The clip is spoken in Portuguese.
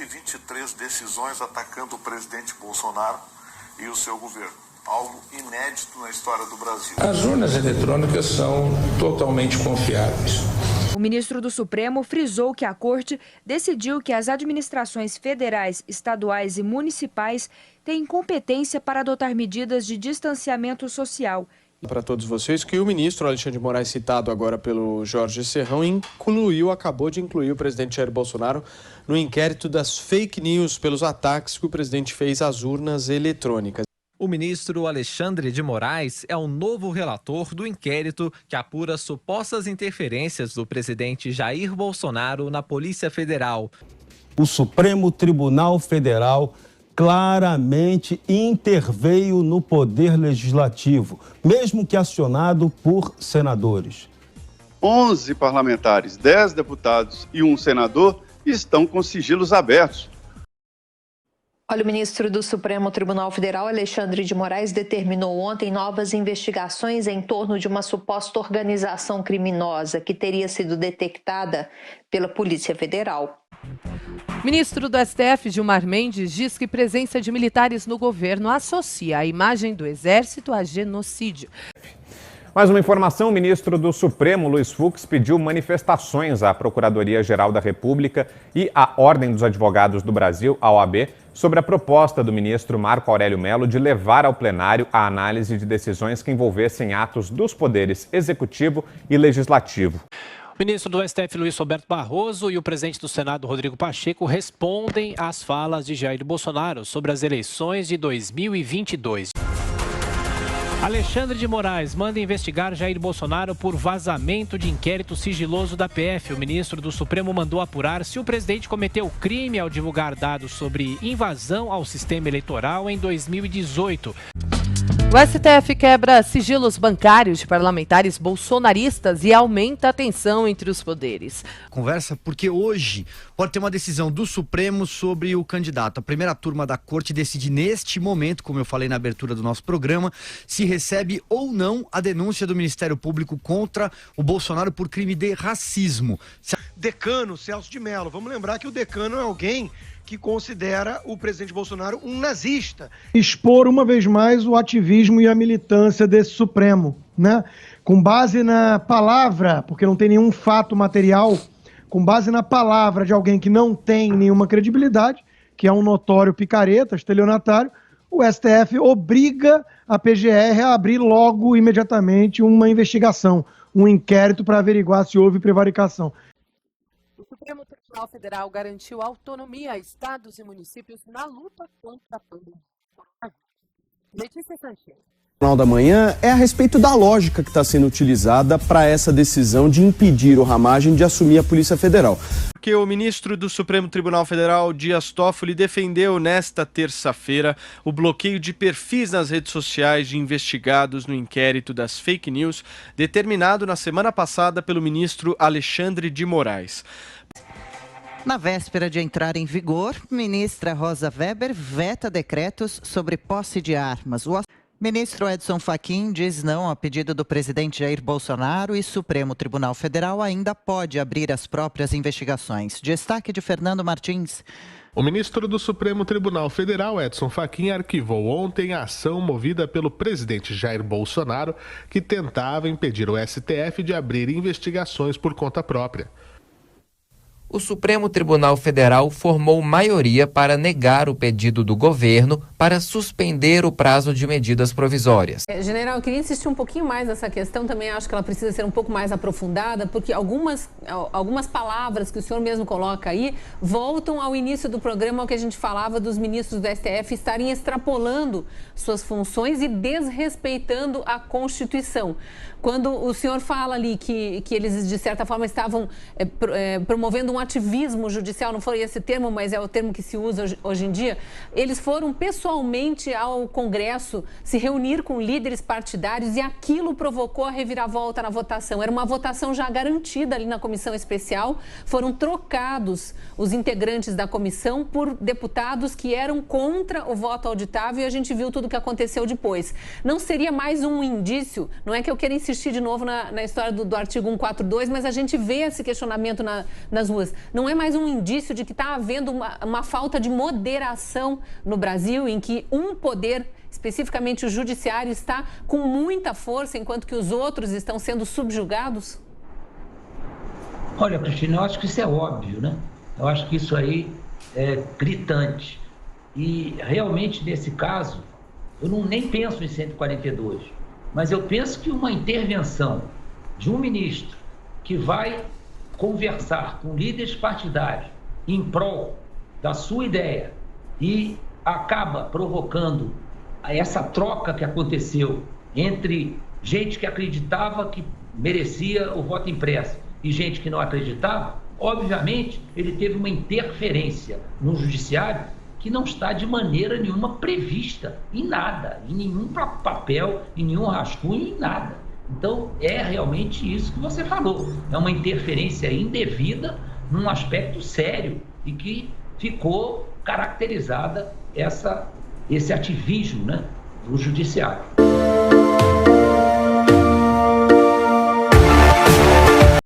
123 decisões atacando o presidente Bolsonaro e o seu governo. Algo inédito na história do Brasil. As urnas eletrônicas são totalmente confiáveis. O ministro do Supremo frisou que a Corte decidiu que as administrações federais, estaduais e municipais têm competência para adotar medidas de distanciamento social. Para todos vocês que o ministro Alexandre de Moraes, citado agora pelo Jorge Serrão, acabou de incluir o presidente Jair Bolsonaro no inquérito das fake news pelos ataques que o presidente fez às urnas eletrônicas. O ministro Alexandre de Moraes é o novo relator do inquérito que apura supostas interferências do presidente Jair Bolsonaro na Polícia Federal. O Supremo Tribunal Federal claramente interveio no poder legislativo, mesmo que acionado por senadores. 11 parlamentares, 10 deputados e um senador estão com sigilos abertos. Olha, o ministro do Supremo Tribunal Federal, Alexandre de Moraes, determinou ontem novas investigações em torno de uma suposta organização criminosa que teria sido detectada pela Polícia Federal. Ministro do STF, Gilmar Mendes, diz que presença de militares no governo associa a imagem do Exército a genocídio. Mais uma informação, o ministro do Supremo, Luiz Fux, pediu manifestações à Procuradoria-Geral da República e à Ordem dos Advogados do Brasil, a OAB, sobre a proposta do ministro Marco Aurélio Mello de levar ao plenário a análise de decisões que envolvessem atos dos poderes executivo e legislativo. O ministro do STF, Luiz Roberto Barroso, e o presidente do Senado, Rodrigo Pacheco, respondem às falas de Jair Bolsonaro sobre as eleições de 2022. Alexandre de Moraes manda investigar Jair Bolsonaro por vazamento de inquérito sigiloso da PF. O ministro do Supremo mandou apurar se o presidente cometeu crime ao divulgar dados sobre invasão ao sistema eleitoral em 2018. O STF quebra sigilos bancários de parlamentares bolsonaristas e aumenta a tensão entre os poderes. Conversa porque hoje pode ter uma decisão do Supremo sobre o candidato. A primeira turma da Corte decide neste momento, como eu falei na abertura do nosso programa, se recebe ou não a denúncia do Ministério Público contra o Bolsonaro por crime de racismo. Decano Celso de Mello. Vamos lembrar que o decano é alguém que considera o presidente Bolsonaro um nazista. Expor uma vez mais o ativismo e a militância desse Supremo, né? Com base na palavra, porque não tem nenhum fato material, com base na palavra de alguém que não tem nenhuma credibilidade, que é um notório picareta, estelionatário, o STF obriga a PGR a abrir logo, imediatamente, uma investigação, um inquérito para averiguar se houve prevaricação. O Supremo Tribunal Federal garantiu autonomia a estados e municípios na luta contra a pandemia. Letícia Sanchez. O Jornal da Manhã é a respeito da lógica que está sendo utilizada para essa decisão de impedir o Ramagem de assumir a Polícia Federal. Porque o ministro do Supremo Tribunal Federal, Dias Toffoli, defendeu nesta terça-feira o bloqueio de perfis nas redes sociais de investigados no inquérito das fake news, determinado na semana passada pelo ministro Alexandre de Moraes. Na véspera de entrar em vigor, ministra Rosa Weber veta decretos sobre posse de armas. O ministro Edson Fachin diz não a pedido do presidente Jair Bolsonaro e Supremo Tribunal Federal ainda pode abrir as próprias investigações. Destaque de Fernando Martins. O ministro do Supremo Tribunal Federal, Edson Fachin, arquivou ontem a ação movida pelo presidente Jair Bolsonaro, que tentava impedir o STF de abrir investigações por conta própria. O Supremo Tribunal Federal formou maioria para negar o pedido do governo para suspender o prazo de medidas provisórias. General, eu queria insistir um pouquinho mais nessa questão, também acho que ela precisa ser um pouco mais aprofundada, porque algumas palavras que o senhor mesmo coloca aí voltam ao início do programa, ao que a gente falava dos ministros do STF estarem extrapolando suas funções e desrespeitando a Constituição. Quando o senhor fala ali que eles, de certa forma, estavam promovendo um ativismo judicial, não foi esse termo, mas é o termo que se usa hoje em dia, eles foram pessoalmente ao Congresso se reunir com líderes partidários e aquilo provocou a reviravolta na votação. Era uma votação já garantida ali na comissão especial, foram trocados os integrantes da comissão por deputados que eram contra o voto auditável e a gente viu tudo o que aconteceu depois. Não seria mais um indício, não é que eu queira insistir de novo na história do artigo 142, mas a gente vê esse questionamento nas ruas. urnas, não é mais um indício de que está havendo uma falta de moderação no Brasil, em que um poder, especificamente o judiciário, está com muita força, enquanto que os outros estão sendo subjugados? Olha, Cristina, eu acho que isso é óbvio, né? Eu acho que isso aí é gritante. E realmente, nesse caso, eu nem penso em 142, mas eu penso que uma intervenção de um ministro que vai conversar com líderes partidários em prol da sua ideia e acaba provocando essa troca que aconteceu entre gente que acreditava que merecia o voto impresso e gente que não acreditava, obviamente ele teve uma interferência no judiciário que não está de maneira nenhuma prevista em nada, em nenhum papel, em nenhum rascunho, em nada. Então é realmente isso que você falou, é uma interferência indevida num aspecto sério e que ficou caracterizada esse ativismo, né, do judiciário.